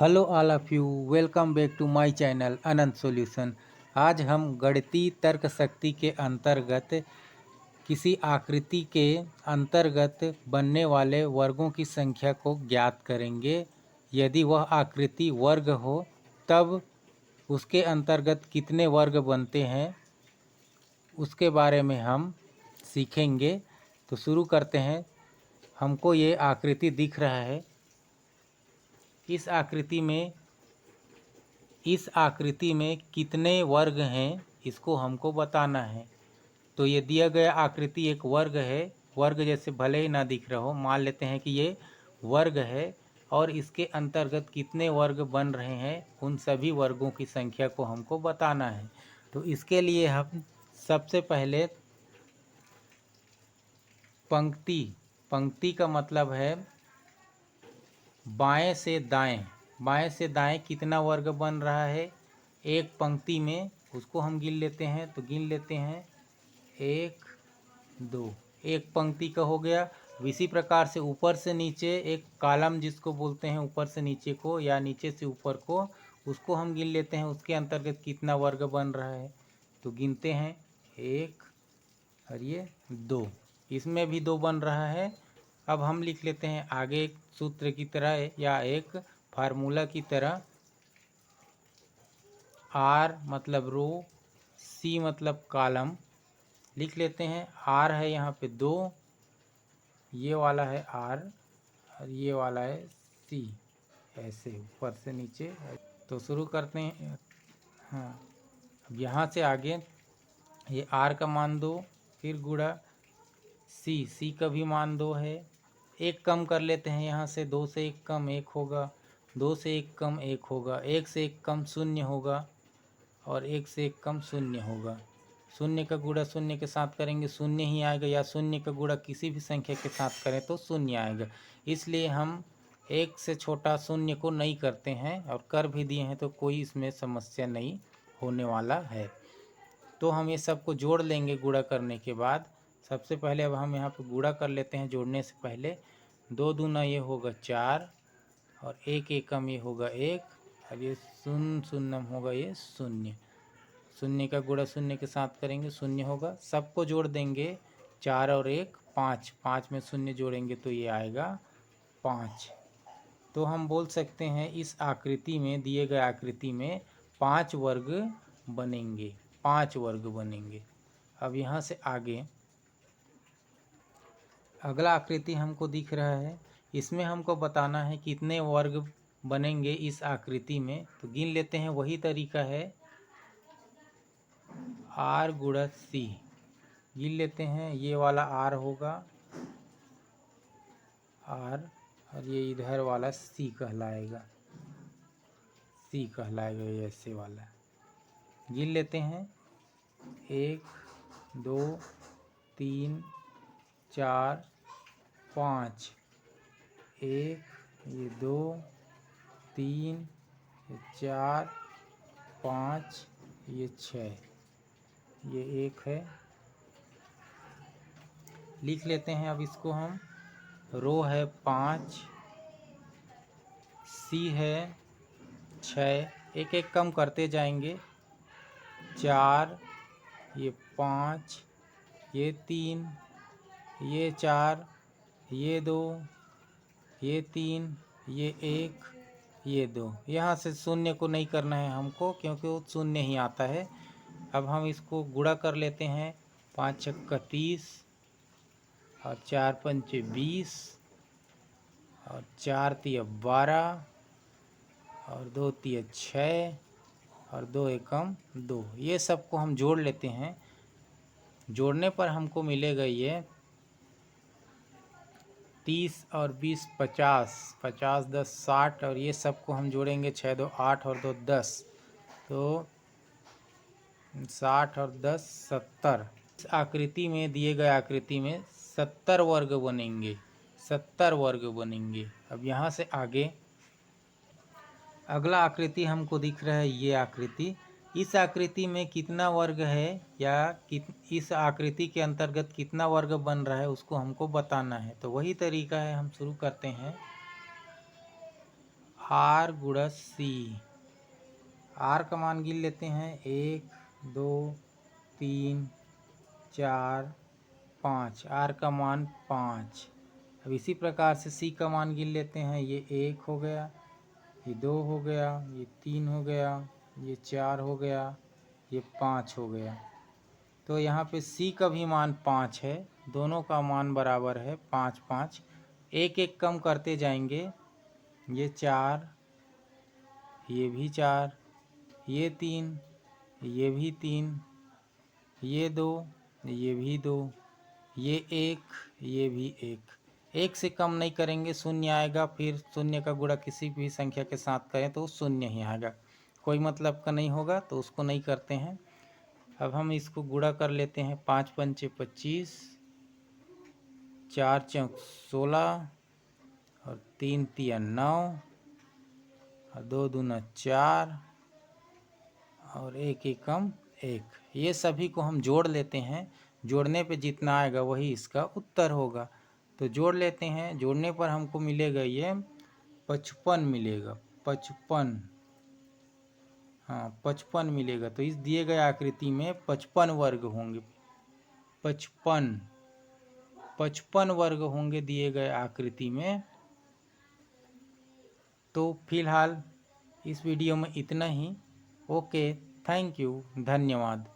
Hello all of you, welcome back to my channel Anant solution. आज हम गणितीय तर्क शक्ति के अंतर्गत किसी आकृति के अंतर्गत बनने वाले वर्गों की संख्या को ज्ञात करेंगे। यदि वह आकृति वर्ग हो तब उसके अंतर्गत कितने वर्ग बनते हैं उसके बारे में हम सीखेंगे। तो शुरू करते हैं। हमको ये आकृति दिख रहा है। इस आकृति में कितने वर्ग हैं इसको हमको बताना है। तो ये दिया गया आकृति एक वर्ग है। वर्ग जैसे भले ही ना दिख रहा हो, मान लेते हैं कि ये वर्ग है और इसके अंतर्गत कितने वर्ग बन रहे हैं उन सभी वर्गों की संख्या को हमको बताना है। तो इसके लिए हम सबसे पहले पंक्ति का मतलब है बाएं से दाएं कितना वर्ग बन रहा है एक पंक्ति में, उसको हम गिन लेते हैं। तो गिन लेते हैं 1 2, एक पंक्ति का हो गया। इसी प्रकार से ऊपर से नीचे एक कॉलम जिसको बोलते हैं, ऊपर से नीचे को या नीचे से ऊपर को, उसको हम गिन लेते हैं उसके अंतर्गत कितना वर्ग बन रहा है। तो गिनते हैं 1 और ये 2, इसमें भी 2 बन रहा है। अब हम लिख लेते हैं आगे एक सूत्र की तरह या एक फार्मूला की तरह, आर मतलब रो, सी मतलब कॉलम। लिख लेते हैं आर है यहाँ पे 2, ये वाला है आर और ये वाला है सी, ऐसे ऊपर से नीचे। तो शुरू करते हैं। हाँ, अब यहाँ से आगे ये आर का मान 2, फिर गुणा सी का भी मान 2 है। एक कम कर लेते हैं यहाँ से, 2 से 1 कम 1 होगा, 2 से 1 कम 1 होगा, 1 से 1 कम 0 होगा और 1 से 1 कम 0 होगा। शून्य का गुणा शून्य के साथ करेंगे शून्य ही आएगा, या शून्य का गुणा किसी भी संख्या के साथ करें तो शून्य आएगा। इसलिए हम 1 से छोटा शून्य को नहीं करते हैं, और कर भी दिए हैं तो कोई इसमें समस्या नहीं होने वाला है। तो हम ये सबको जोड़ लेंगे गुणा करने के बाद। सबसे पहले अब हम यहाँ पे गुणा कर लेते हैं जोड़ने से पहले। 2 दूना ये होगा 4 और 1 एकम ये होगा 1, और ये शून्य शून्यम होगा ये 0। शून्य का गुणा शून्य के साथ करेंगे शून्य होगा। सबको जोड़ देंगे 4 और 1 5, 5 में शून्य जोड़ेंगे तो ये आएगा 5। तो हम बोल सकते हैं इस आकृति में, दिए गए आकृति में 5 वर्ग बनेंगे, 5 वर्ग बनेंगे। अब यहाँ से आगे अगला आकृति हमको दिख रहा है, इसमें हमको बताना है कितने वर्ग बनेंगे इस आकृति में। तो गिन लेते हैं, वही तरीका है आर गुणा सी। गिन लेते हैं, ये वाला आर होगा आर और ये इधर वाला सी कहलाएगा, ये ऐसे वाला। गिन लेते हैं 1 2 3 4 5, 1 ये 2 3 ये 4 5 ये 6, ये 1 है। लिख लेते हैं अब इसको हम। रो है 5, सी है 6, एक एक कम करते जाएंगे। 4 ये 5 ये 3 ये 4 ये 2 ये 3 ये 1 ये 2। यहाँ से शून्य को नहीं करना है हमको, क्योंकि वो शून्य ही आता है। अब हम इसको गुणा कर लेते हैं। 5 छक्का 30 और 4 पंचे 20 और 4 तिया 12 और 2 तिया 6 और 2 एकम 2। ये सबको हम जोड़ लेते हैं। जोड़ने पर हमको मिलेगा ये 30 और 20 50, 50 10 60, और ये सबको हम जोड़ेंगे 6 2 8 और 2 10, तो 60 और 10 70। इस आकृति में, दिए गए आकृति में 70 वर्ग बनेंगे, 70 वर्ग बनेंगे। अब यहाँ से आगे अगला आकृति हमको दिख रहा है, ये आकृति। इस आकृति में कितना वर्ग है या इस आकृति के अंतर्गत कितना वर्ग बन रहा है उसको हमको बताना है। तो वही तरीका है, हम शुरू करते हैं। आर गुणा सी। आर का मान गिन लेते हैं, 1 2 3 4 5। आर का मान 5। अब इसी प्रकार से सी का मान गिन लेते हैं, ये 1 हो गया, ये 2 हो गया, ये 3 हो गया, ये 4 हो गया, ये 5 हो गया। तो यहाँ पे सी का भी मान 5 है, दोनों का मान बराबर है 5 5। एक एक कम करते जाएंगे, ये 4, ये भी 4, ये 3, ये भी 3, ये 2, ये भी 2, ये 1, ये भी 1। एक से कम नहीं करेंगे, शून्य आएगा। फिर शून्य का गुणा किसी भी संख्या के साथ करें तो शून्य ही आएगा, कोई मतलब का नहीं होगा, तो उसको नहीं करते हैं। अब हम इसको गुणा कर लेते हैं, 5 पंचे 25, 4 चौक 16, और 3 तिया 9, और 2 दूना 4, और 1 एकम 1। ये सभी को हम जोड़ लेते हैं, जोड़ने पे जितना आएगा वही इसका उत्तर होगा। तो जोड़ लेते हैं, जोड़ने पर हमको मिलेगा ये 55 मिलेगा, 55। हाँ 55 मिलेगा। तो इस दिए गए आकृति में 55 वर्ग होंगे, 55 वर्ग होंगे दिए गए आकृति में। तो फिलहाल इस वीडियो में इतना ही। ओके, थैंक यू, धन्यवाद।